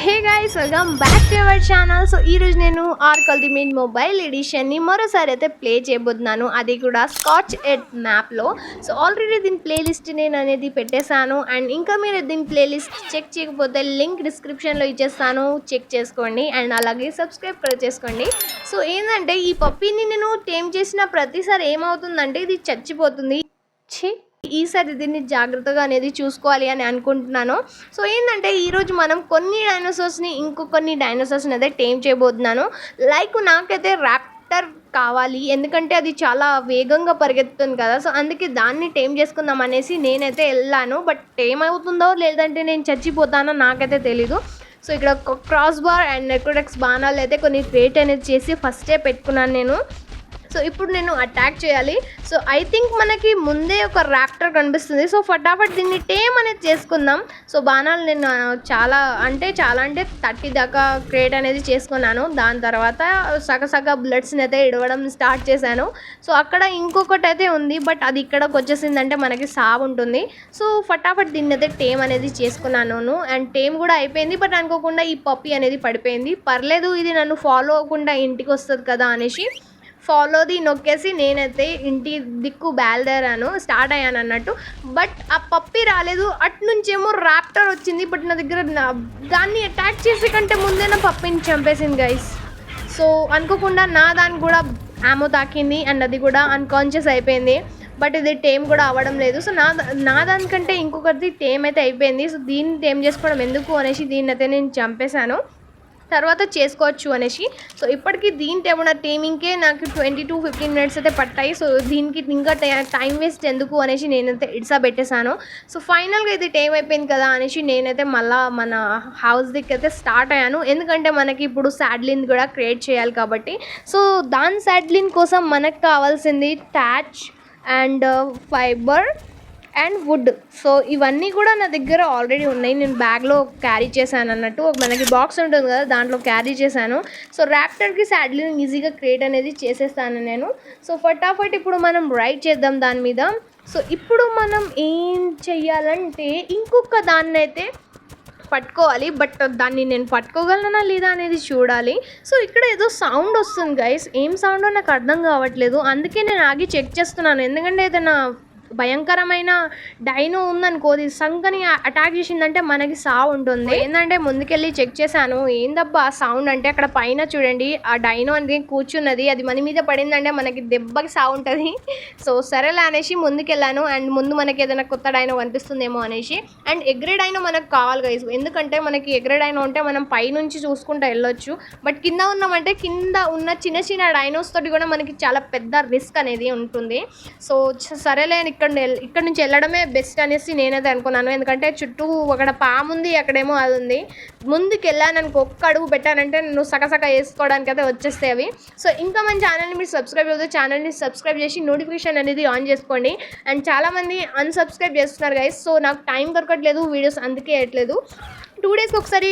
Hey guys, welcome back to our channel. So ఈరోజు నేను arc ultimate mobile ఎడిషన్ని మరోసారి అయితే ప్లే చేయబోతున్నాను, అది కూడా స్కాచ్ ఎడ్ మ్యాప్లో. సో ఆల్రెడీ దీని ప్లేలిస్ట్ నేను అనేది పెట్టేశాను, అండ్ ఇంకా మీరు దీని ప్లేలిస్ట్ చెక్ చేయకపోతే లింక్ డిస్క్రిప్షన్లో ఇచ్చేస్తాను, చెక్ చేసుకోండి. అండ్ అలాగే సబ్స్క్రైబ్ కూడా చేసుకోండి. సో ఏంటంటే ఈ పప్పీని నేను టేమ్ చేసిన ప్రతిసారి ఏమవుతుందంటే ఇది చచ్చిపోతుంది. ఈసారి దీన్ని జాగ్రత్తగా అనేది చూసుకోవాలి అని అనుకుంటున్నాను. సో ఏంటంటే ఈరోజు మనం కొన్ని డైనోసార్స్ని ఇంకొన్ని డైనోసార్స్ని అయితే టేమ్ చేయబోతున్నాను. లైక్ నాకైతే ర్యాప్టర్ కావాలి, ఎందుకంటే అది చాలా వేగంగా పరిగెత్తుతుంది కదా. సో అందుకే దాన్ని టేమ్ చేసుకుందాం అనేసి నేనైతే వెళ్ళాను. బట్ టేమ్ అవుతుందో లేదంటే నేను చచ్చిపోతానో నాకైతే తెలీదు. సో ఇక్కడ క్రాస్ బార్ అండ్ నెక్రోడెక్స్ బాణాలు అయితే కొన్ని క్రియేట్ అనేది చేసి ఫస్టే పెట్టుకున్నాను నేను. సో ఇప్పుడు నేను అటాక్ చేయాలి. సో ఐ థింక్ మనకి ముందే ఒక ర్యాప్టర్ కనిపిస్తుంది. సో ఫటాఫట్ దీన్ని టేమ్ అనేది చేసుకుందాం. సో బాణాలు నేను చాలా అంటే 30 దాకా క్రియేట్ అనేది చేసుకున్నాను. దాని తర్వాత సగ బ్లడ్స్ని అయితే ఇడవడం స్టార్ట్ చేశాను. సో అక్కడ ఇంకొకటి అయితే ఉంది, బట్ అది ఇక్కడికి వచ్చేసిందంటే మనకి సాగు ఉంటుంది. సో ఫటాఫట్ దీన్ని అయితే టేమ్ అనేది చేసుకున్నాను, అండ్ టేమ్ కూడా అయిపోయింది. బట్ అనుకోకుండా ఈ పప్పీ అనేది పడిపోయింది. పర్లేదు, ఇది నన్ను ఫాలో అవ్వకుండా ఇంటికి వస్తుంది కదా అనేసి ఫాలోది నొక్కేసి నేనైతే ఇంటి దిక్కు స్టార్ట్ అయ్యాను అన్నట్టు. బట్ ఆ పప్పి రాలేదు, అటు నుంచేమో ర్యాప్టర్ వచ్చింది. బట్ నా దగ్గర దాన్ని అటాక్ చేసే కంటే ముందే నా పప్పిని చంపేసింది గైస్. సో అనుకోకుండా నా దాన్ని కూడా ఆమో తాకింది, అండ్ అది కూడా అన్కాన్షియస్ అయిపోయింది. బట్ ఇది టేమ్ కూడా అవ్వడం లేదు. సో నా దానికంటే ఇంకొకటి టేమ్ అయితే అయిపోయింది. సో దీన్ని టేమ్ చేసుకోవడం ఎందుకు అనేసి దీన్ని అయితే నేను చంపేశాను, తర్వాత చేసుకోవచ్చు అనేసి. సో ఇప్పటికీ దీంట్లో ఏమన్నా టైమింగ్కే నాకు 20 to 15 minutes అయితే పట్టాయి. సో దీనికి ఇంకా టైం వేస్ట్ ఎందుకు అనేసి నేనైతే ఇడ్సా పెట్టేశాను. సో ఫైనల్గా ఇది టైం అయిపోయింది కదా అనేసి నేనైతే మళ్ళీ మన హౌస్ దిక్కు అయితే స్టార్ట్ అయ్యాను, ఎందుకంటే మనకి ఇప్పుడు సాడ్లిన్ కూడా క్రియేట్ చేయాలి కాబట్టి. సో దాని సాడ్లిన్ కోసం మనకు కావాల్సింది టాచ్ and fibre and wood. So ఇవన్నీ కూడా నా దగ్గర ఆల్రెడీ ఉన్నాయి, నేను బ్యాగ్లో క్యారీ చేశాను అన్నట్టు. మనకి బాక్స్ ఉంటుంది కదా, దాంట్లో క్యారీ చేశాను. సో ర్యాప్టర్కి సాడ్లిన్ ఈజీగా క్రియేట్ అనేది చేసేస్తాను నేను. సో ఫటాఫట్ ఇప్పుడు మనం రైడ్ చేద్దాం దాని మీద. సో ఇప్పుడు మనం ఏం చెయ్యాలంటే ఇంకొక దాన్ని అయితే పట్టుకోవాలి, బట్ దాన్ని నేను పట్టుకోగలనా లేదా అనేది చూడాలి. సో ఇక్కడ ఏదో సౌండ్ వస్తుంది గైస్, ఏం సౌండో నాకు అర్థం కావట్లేదు. అందుకే నేను ఆగి చెక్ చేస్తున్నాను, ఎందుకంటే ఏదైనా భయంకరమైన డైనో ఉందనుకోది సంకని అటాక్ చేసిందంటే మనకి సావు ఉంటుంది. ఏంటంటే ముందుకెళ్ళి చెక్ చేశాను, ఏందబ్బా సౌండ్ అంటే అక్కడ పైన చూడండి ఆ డైనో అనేది కూర్చున్నది, అది మన మీద పడిందంటే మనకి దెబ్బకి సావు ఉంటుంది. సో సరేలే అనేసి ముందుకెళ్ళాను, అండ్ ముందు మనకి ఏదైనా కొత్త డైనో కనిపిస్తుందేమో అనేసి. అండ్ ఎగ్రే డైనో మనకు కావాలి గైస్, ఎందుకంటే మనకి ఎగ్రే డైనో ఉంటే మనం పైనుంచి చూసుకుంటూ వెళ్ళొచ్చు. బట్ కింద ఉన్నామంటే కింద ఉన్న చిన్న డైనోస్ తోటి కూడా మనకి చాలా పెద్ద రిస్క్ అనేది ఉంటుంది. సో సరేలే ఇక్కడ నుంచి వెళ్ళడమే బెస్ట్ అనేసి నేనైతే అనుకున్నాను, ఎందుకంటే చుట్టూ అక్కడ పాము ఉంది, అక్కడేమో అది ఉంది. ముందుకు వెళ్ళాను అనుకో, ఒక్క అడుగు పెట్టానంటే నేను సగ వేసుకోవడానికి అయితే వచ్చేస్తాయి అవి. సో ఇంకా మన ఛానల్ని మీరు సబ్స్క్రైబ్ అవుతుంది, ఛానల్ని సబ్స్క్రైబ్ చేసి నోటిఫికేషన్ అనేది ఆన్ చేసుకోండి. అండ్ చాలామంది అన్సబ్స్క్రైబ్ చేస్తున్నారు గైస్. సో నాకు టైం దొరకట్లేదు, వీడియోస్ అందుకే వేయట్లేదు. 2 daysకి ఒకసారి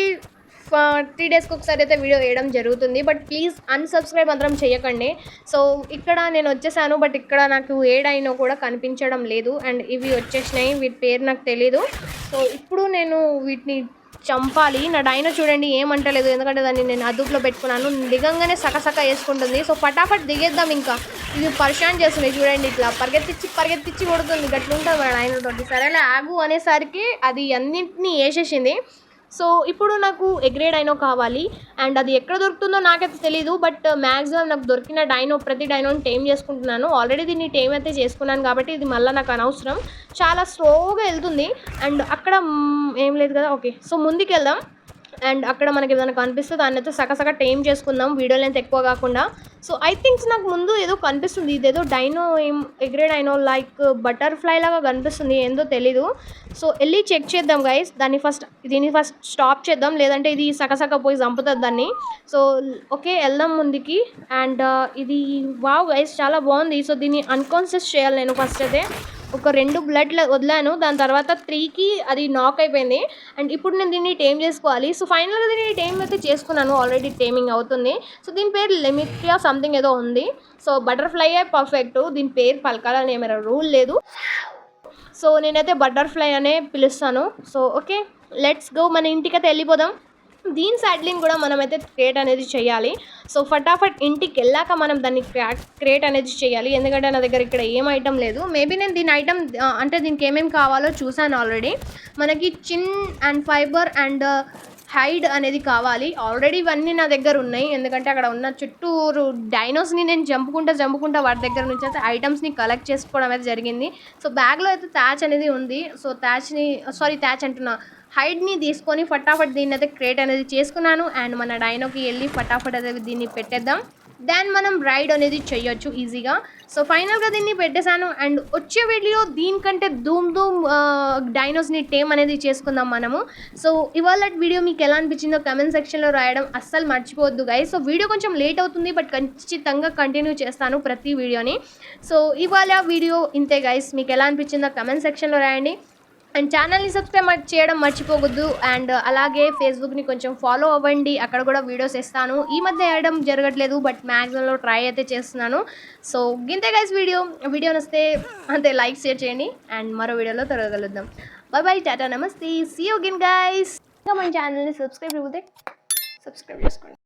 3 daysకి ఒకసారి అయితే వీడియో వేయడం జరుగుతుంది. బట్ ప్లీజ్ అన్సబ్స్క్రైబ్ మాత్రం చేయకండి. సో ఇక్కడ నేను వచ్చేసాను, బట్ ఇక్కడ నాకు ఏ డైనో కూడా కనిపించడం లేదు. అండ్ ఇవి వచ్చేసినాయి, వీటి పేరు నాకు తెలీదు. సో ఇప్పుడు నేను వీటిని చంపాలి. నా డైనో చూడండి ఏమంటలేదు, ఎందుకంటే దాన్ని నేను అదుపులో పెట్టుకున్నాను. దిగంగానే సక వేసుకుంటుంది. సో ఫటాఫట్ దిగేద్దాం. ఇంకా ఇది పరిశాన్ చేస్తున్నాయి చూడండి, ఇట్లా పరిగెత్తిచ్చి కొడుతుంది, గట్లుంటుంది మన డైనోతోటి. సరేలే ఆగు అనేసరికి అది అన్నింటినీ వేసేసింది. సో ఇప్పుడు నాకు ఎగ్రే డైనో కావాలి, అండ్ అది ఎక్కడ దొరుకుతుందో నాకైతే తెలీదు. బట్ మ్యాక్సిమం నాకు దొరికిన ప్రతి డైనోని టేమ్ చేసుకుంటున్నాను. ఆల్రెడీ దీన్ని టేమ్ అయితే చేసుకున్నాను కాబట్టి ఇది మళ్ళీ నాకు అనవసరం. చాలా స్లోగా వెళ్తుంది, అండ్ అక్కడ ఏం లేదు కదా. ఓకే, సో ముందుకు వెళ్దాం. అండ్ అక్కడ మనకి ఏదైనా కనిపిస్తే దాన్ని అయితే సగ టైం చేసుకుందాం, వీడియో లెంత్ ఎక్కువ కాకుండా. సో ఐ థింక్స్ నాకు ముందు ఏదో కనిపిస్తుంది, ఇదేదో డైనో ఎగ్రే డైనో లైక్ బటర్ఫ్లై లాగా కనిపిస్తుంది, ఏందో తెలీదు. సో వెళ్ళి చెక్ చేద్దాం గైస్. దీన్ని ఫస్ట్ స్టాప్ చేద్దాం, లేదంటే ఇది సగ పోయి చంపుతుంది దాన్ని. సో ఓకే, వెళ్దాం ముందుకి. అండ్ ఇది వావ్ గైస్, చాలా బాగుంది. సో దీన్ని అన్కాన్షియస్ చేయాలి నేను. ఫస్ట్ అయితే ఒక 2 బ్లడ్ వదిలాను, దాని తర్వాత 3కి అది నాక్ అయిపోయింది. అండ్ ఇప్పుడు నేను దీన్ని టేమ్ చేసుకోవాలి. సో ఫైనల్గా దీన్ని టేమ్ అయితే చేసుకున్నాను, ఆల్రెడీ టేమింగ్ అవుతుంది. సో దీని పేరు లెమిట్రియా సంథింగ్ ఏదో ఉంది. సో బటర్ఫ్లై పర్ఫెక్ట్, దీని పేరు పలకాలని ఏమైనా రూల్ లేదు. సో నేనైతే బటర్ఫ్లై అనే పిలుస్తాను. సో ఓకే, లెట్స్ గో, మన ఇంటికైతే వెళ్ళిపోదాం. దీని సైడ్లిన్ కూడా మనమైతే క్రియేట్ అనేది చేయాలి. సో ఫటాఫట్ ఇంటికి వెళ్ళాక మనం దాన్ని క్రియేట్ అనేది చేయాలి. ఎందుకంటే నా దగ్గర ఇక్కడ ఏం ఐటమ్ లేదు. మేబీ నేను దీని ఐటమ్ అంటే దీనికి ఏమేమి కావాలో చూసాను ఆల్రెడీ. మనకి చిన్ అండ్ ఫైబర్ అండ్ హైడ్ అనేది కావాలి. ఆల్రెడీ ఇవన్నీ నా దగ్గర ఉన్నాయి. ఎందుకంటే అక్కడ ఉన్న చుట్టూరు డైనోస్ని నేను జంపుకుంటా వాటి దగ్గర నుంచి అయితే ఐటమ్స్ని కలెక్ట్ చేసుకోవడం అయితే జరిగింది. సో బ్యాగ్లో అయితే థ్యాచ్ అనేది ఉంది. సో థ్యాచ్ అంటున్నా, హైడ్ని తీసుకొని ఫటాఫట్ దీన్ని అయితే క్రియేట్ అనేది చేసుకున్నాను. అండ్ మన డైనోకి వెళ్ళి ఫటాఫట్ అయితే దీన్ని పెట్టేద్దాం. దెన్ మనం రైడ్ అనేది చేయొచ్చు ఈజీగా. సో ఫైనల్గా దీన్ని పెట్టేశాను. అండ్ వచ్చే వీడియో దీనికంటే ధూమ్ డైనోస్ని టేమ్ అనేది చేసుకుందాం మనము. సో ఇవాళ వీడియో మీకు ఎలా అనిపించిందో కమెంట్ సెక్షన్లో రాయడం అస్సలు మర్చిపోవద్దు గైస్. సో వీడియో కొంచెం లేట్ అవుతుంది, బట్ ఖచ్చితంగా కంటిన్యూ చేస్తాను ప్రతి వీడియోని. సో ఇవాళ వీడియో ఇంతే గైస్. మీకు ఎలా అనిపించిందో కమెంట్ సెక్షన్లో రాయండి. అండ్ ఛానల్ని సబ్స్క్రైబ్ చేయడం మర్చిపోవద్దు. అండ్ అలాగే ఫేస్బుక్ని కొంచెం ఫాలో అవ్వండి, అక్కడ కూడా వీడియోస్ ఇస్తాను. ఈ మధ్య వేయడం జరగట్లేదు, బట్ మ్యాక్సిమంలో ట్రై అయితే చేస్తున్నాను. సో గింతే గైస్. వీడియో నస్తే అంతే, లైక్ షేర్ చేయండి. అండ్ మరో వీడియోలో త్వరగా కలుద్దాం. బాయ్, టాటా, నమస్తే, సీ యూ అగైన్ గైస్. ఇంకా మన ఛానల్ని సబ్స్క్రైబ్ చేసుకోండి.